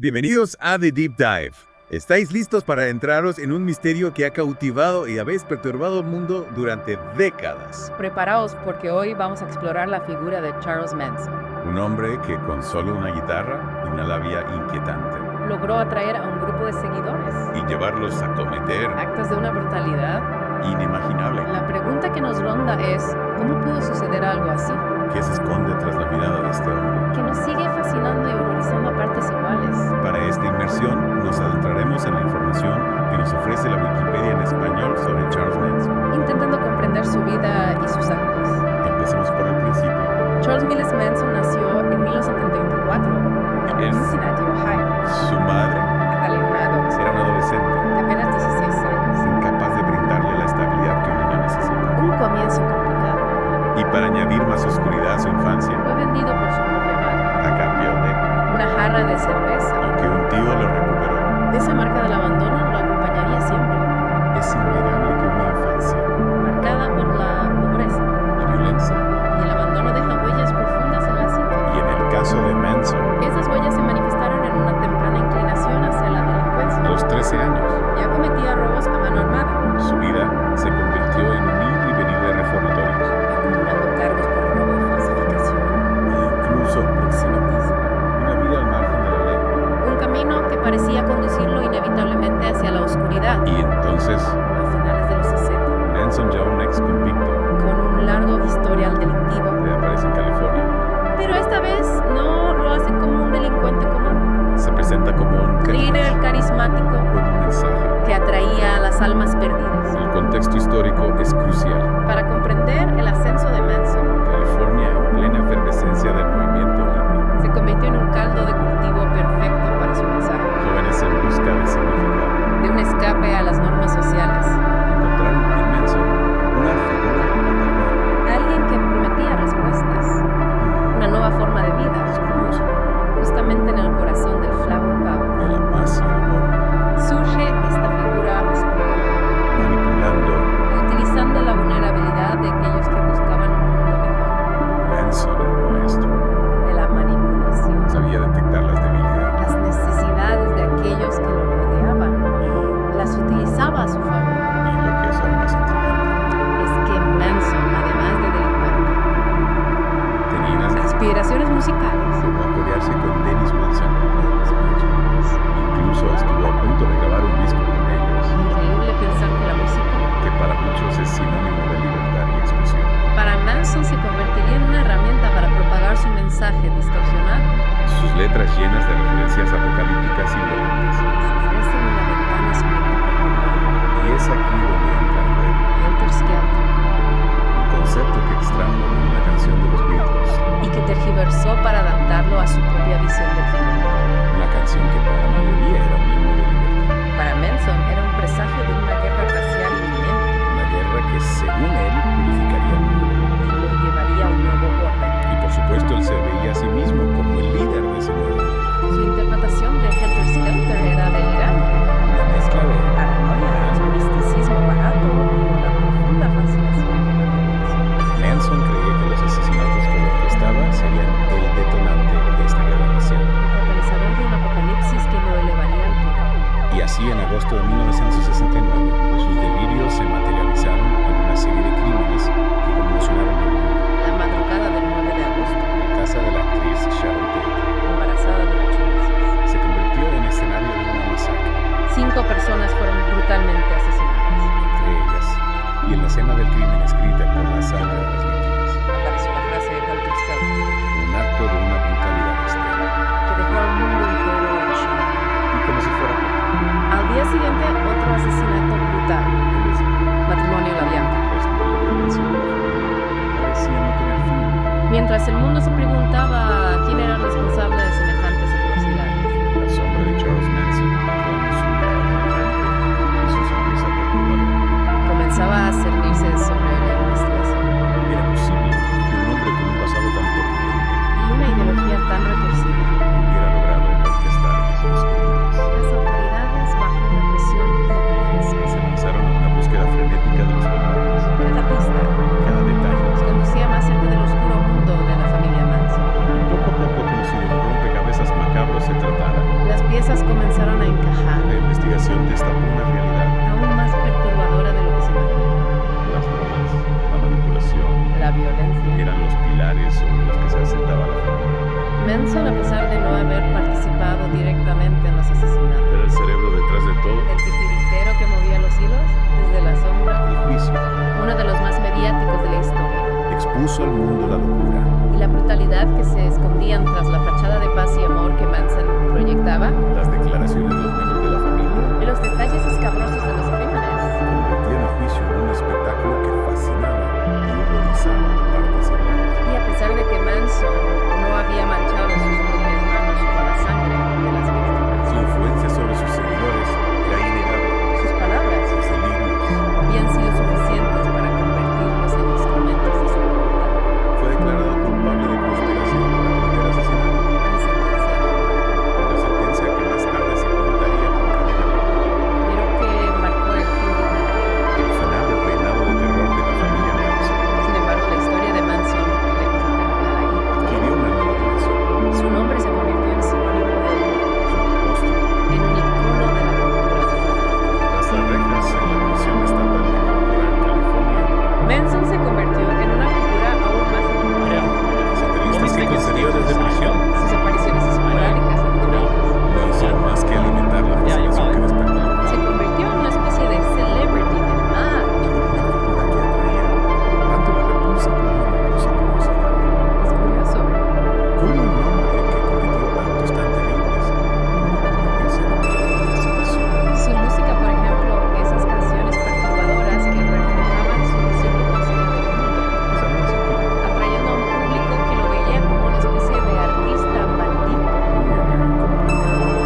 Bienvenidos a The Deep Dive. ¿Estáis listos para entraros en un misterio que ha cautivado y a veces perturbado el mundo durante décadas? Preparaos porque hoy vamos a explorar la figura de Charles Manson. Un hombre que con solo una guitarra y una labia inquietante Logró atraer a un grupo de seguidores. y llevarlos a cometer Actos de una brutalidad. inimaginable. La pregunta que nos ronda es, ¿cómo pudo suceder algo así? ¿Qué se esconde tras la mirada de este hombre? Que nos sigue fascinando y horrorizando a partes iguales. Para esta inmersión nos adentraremos en la información que nos ofrece la Wikipedia en español sobre Charles Manson. Intentando comprender su vida y sus actos. Empecemos por el principio. Charles Miles Manson nació en 1934 en Es- Cincinnati, Ohio. Su madre Natalie Maddox, era una adolescente, de apenas 16 años. incapaz de brindarle la estabilidad que un niño necesita. Un comienzo complicado. Y para añadir más oscuridad a su infancia, Fue vendido por su propia madre. a cambio de Una jarra de cerveza. que un tío lo recuperó. Esa marca del abandono lo acompañaría siempre, Es innegable que una infancia, marcada por la pobreza. la violencia Y el abandono deja huellas profundas en la psique. y en el caso de Manson, Esas huellas se manifestaron en una temprana inclinación hacia la delincuencia. a los 13 años, Ya cometía robos a mano armada, su vida se convirtió en un ir y venir de reformatorios acumulando cargos por robo, falsificación e incluso proxenetismo. una vida al margen de la ley. Un camino que parecía conducirlo inevitablemente hacia la oscuridad. Y entonces, A finales de los 60, Manson, ya un ex convicto, con un largo historial delictivo. reaparece en California. Pero esta vez no lo hace como un delincuente común. Se presenta como un Líder carismático con un mensaje. que atraía a las almas perdidas. El contexto histórico es crucial. Para comprender el ascenso de Manson, California en plena efervescencia del movimiento hippie. se convirtió en un caldo de cultivo perfecto para su mensaje, Jóvenes en busca de significado. de un escape a las normas sociales. Encontraron en Manson una figura maternal. Alguien que prometía respuestas, una nueva forma de vida, Es curioso, justamente en el corazón del Flower Power. de la paz y el amor, Surge esta figura oscura, manipulando. utilizando la vulnerabilidad de aquellos que buscaban un mundo mejor, Manson era un maestro. de la manipulación, Sabía detectar las debilidades las necesidades de aquellos que lo rodeaban, las utilizaba a su favor. y lo que es aún más intrigante, Es que Manson, además de delincuente, tenía las aspiraciones musicales. llegó a codearse con Dennis Wilson. Incluso estuvo a punto de grabar un disco con ellos, Increíble pensar que la música que para muchos es sinónimo de libertad y expresión. para Manson se convertiría en una herramienta para propagar su mensaje distorsionado. Sus letras llenas de referencias apocalípticas y violentas. Ofrecen una ventana a su mente perturbada. Y es aquí donde entra el juego. Helter Skelter, Un concepto que extrajo de una canción de los Beatles. y que tergiversó para adaptarlo a su propia visión del final. Una canción que para la mayoría era un himno de libertad. Para Manson era un presagio de una guerra racial inminente Una guerra que, según él, purificaría el mundo. y lo llevaría a un nuevo orden. Y por supuesto, él se veía a sí mismo como el líder de ese nuevo mundo. Su interpretación de Helter Skelter era delirante, Una mezcla de paranoia, misticismo barato y una profunda fascinación por la violencia. Manson creía que los asesinatos que lo orquestaba serían el detonante de esta guerra racial. Catalizador de un apocalipsis que lo elevaría al poder. Y así, en agosto de 1969, sus delirios se materializaron en una serie de crímenes que conmocionaron al mundo. La madrugada del 9 de agosto, La casa de la actriz Sharon Tate embarazada de 8 meses, se convirtió en escenario de una masacre, 5 personas fueron brutalmente asesinadas. entre ellas, y en la escena del crimen escrita por la sangre de las víctimas, Apareció la frase de Helter Skelter, un acto de una brutalidad extrema. que dejó al mundo entero en shock. Y como si fuera poco, Al día siguiente, otro asesinato brutal, el mismo, matrimonio labial. los de la violencia parecía no tener fin. Mientras el mundo se preguntaba quién era el responsable de semejantes atrocidades. La sombra de Charles Manson, con su mirada penetrante y su sonrisa perturbadora. Comenzaba a cernirse sobre la investigación Era posible que un hombre con un pasado tan turbulento y una ideología tan retorcida. hubiera logrado orquestar estos crímenes. Las autoridades, bajo una presión inmensa, Se lanzaron a una búsqueda frenética de los culpables. cada pista Cada detalle, conducía más cerca del oscuro mundo de la familia Manson. y poco a poco, como si de un rompecabezas, piezas comenzaron a encajar, La investigación destapó una realidad. aún más perturbadora de lo que se imaginaba. Las drogas, la manipulación, La violencia. eran los pilares sobre los que se asentaba la familia. Manson, a pesar de no haber participado directamente en los asesinatos, Era el cerebro detrás de todo. el titiritero que movía los hilos desde la sombra, El juicio uno de los más mediáticos de la historia, expuso al mundo la locura. y la brutalidad que se escondían tras la fachada de paz y amor que Manson proyectaba, Las declaraciones de los miembros de la familia y los detalles escabrosos de los crímenes. convertían el juicio en un espectáculo que fascinaba y horrorizaba de partes iguales. Y a pesar de que Manson no había manchado sus propias manos con la sangre de las víctimas, Su influencia sobre sus seguidores era innegable. sus palabras Sus delirios. habían sido suficientes para convertirlos en instrumentos de su voluntad Fue declarado culpable de conspiración para cometer asesinato. y sentenciado a muerte, Una sentencia que más tarde se conmutaría con cadena perpetua. pero que marcó el fin de una era. El final del reinado de terror de la familia Manson Sin embargo, la historia de Manson, lejos de terminar ahí, adquirió una nueva dimensión. su nombre se convirtió en sinónimo de horror, Su rostro, en un icono de la cultura popular. tras las rejas en la prisión estatal de Corcoran, California, Manson se convirtió en una figura aún más atemporal. las entrevistas que concedió desde prisión Sus apariciones esporádicas en los medios no hicieron más que alimentar la fascinación que despertaba. se convirtió en una especie de celebrity del mal. Una figura que atraía tanto la repulsa como la morbosa curiosidad. Es curioso, ¿Cómo un hombre que cometió actos tan terribles pudo convertirse en un héroe de la situación? su música, por ejemplo, esas canciones perturbadoras que reflejaban su visión retorcida del mundo, Es algo así atrayendo a un público que lo veía como una especie de artista maldito.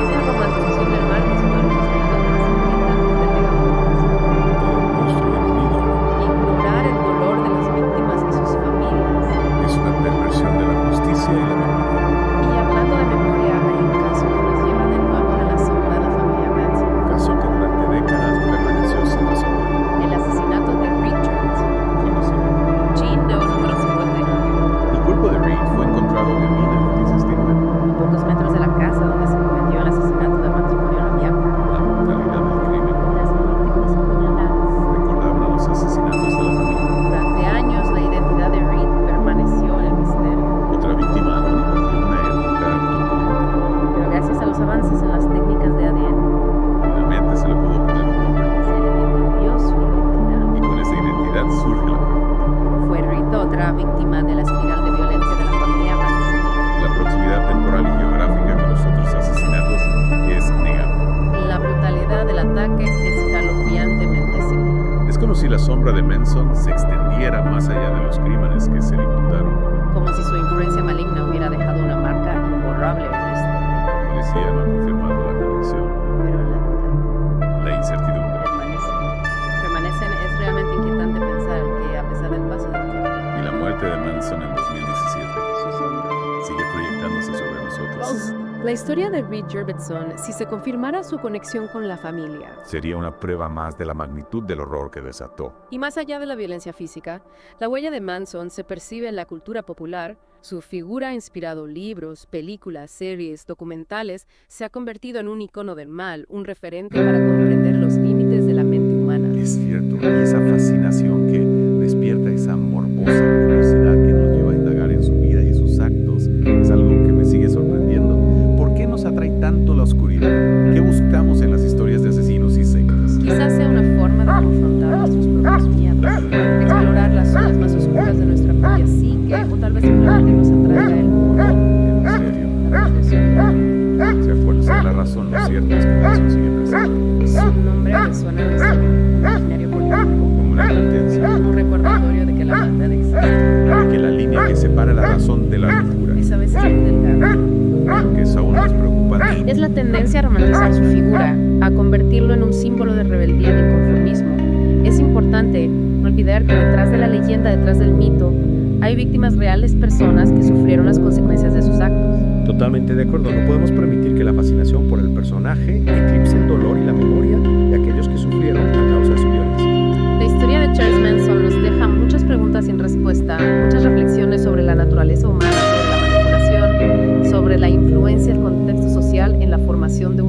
Es el romanticismo del mal, que es uno de los aspectos más inquietantes del legado de Manson. todo un monstruo en un ídolo. Ignorar el dolor de las víctimas y sus familias. Es una perversión de la justicia y la memoria. Y hablando de memoria, hay un caso que nos lleva de nuevo a la sombra de la familia Manson. Un caso que durante décadas permaneció sin resolver. El asesinato de Richard Conocido. Jean Doe número 59, El cuerpo de Reed fue encontrado en vida en noticias de nuevo. a pocos metros de la casa donde se cometió el asesinato del matrimonio Labiaco. La brutalidad del crimen Las múltiples puñaladas. recordaban a los asesinatos de la familia. Durante años la identidad de Reed permaneció en el misterio, Otra víctima anónima de una época turbulenta. pero gracias a los avances en las técnicas de ADN, Finalmente se le pudo poner un nombre. se le devolvió su identidad. Y con esa identidad surge la pregunta. ¿Fue Reed otra víctima de la espiral de violencia de la familia Manson? La proximidad temporal y geográfica con los otros asesinatos es innegable. La brutalidad del ataque escalofriantemente simple, Es como si la sombra de Manson se extendiera más allá de los crímenes que se le imputaron. como si su influencia maligna hubiera dejado una marca imborrable en la historia. La policía no ha confirmado la conexión. Pero la duda La incertidumbre permanece. Es realmente inquietante pensar que, a pesar del paso del tiempo, y la muerte de Manson en 2017 su sombra. sigue proyectándose sobre nosotros. La historia de Reed Jurvetson, si se confirmara su conexión con la familia, Sería una prueba más de la magnitud del horror que desató. y más allá de la violencia física, la huella de Manson se percibe en la cultura popular. Su figura ha inspirado libros, películas, series, documentales, se ha convertido en un icono del mal, un referente para comprender los límites de la mente humana. Es cierto, y esa fascinación que despierta esa morbosa curiosidad que nos lleva a indagar en su vida y sus actos es algo que me sigue sorprendiendo. ¿Por qué nos atrae tanto la oscuridad? ¿Qué buscamos en las historias de asesinos y sectas? Quizás sea una forma de confrontar nuestros propios miedos, de explorar las zonas más oscuras de nuestra propia psique, o tal vez simplemente nos atraiga el mundo, ¿En serio? la reflexión. Sea cual sea la razón, lo cierto es que Manson sigue presente. Su nombre resuena en nuestro imaginario político, Como una advertencia un recordatorio de que la maldad existe. de que la línea que separa la razón de la locura, Es a veces muy delgada. lo que es aún más preocupante, Es la tendencia a romantizar su figura, a convertirlo en un símbolo de rebeldía y inconformismo. Es importante no olvidar que detrás de la leyenda, detrás del mito, hay víctimas reales, personas que sufrieron las consecuencias de sus actos. Totalmente de acuerdo, no podemos permitir que la fascinación por el personaje eclipse el dolor y la memoria de aquellos que sufrieron a causa de su violencia. La historia de Charles Manson nos deja muchas preguntas sin respuesta, muchas reflexiones sobre la naturaleza humana, sobre la manipulación, sobre la influencia del contexto social en la formación de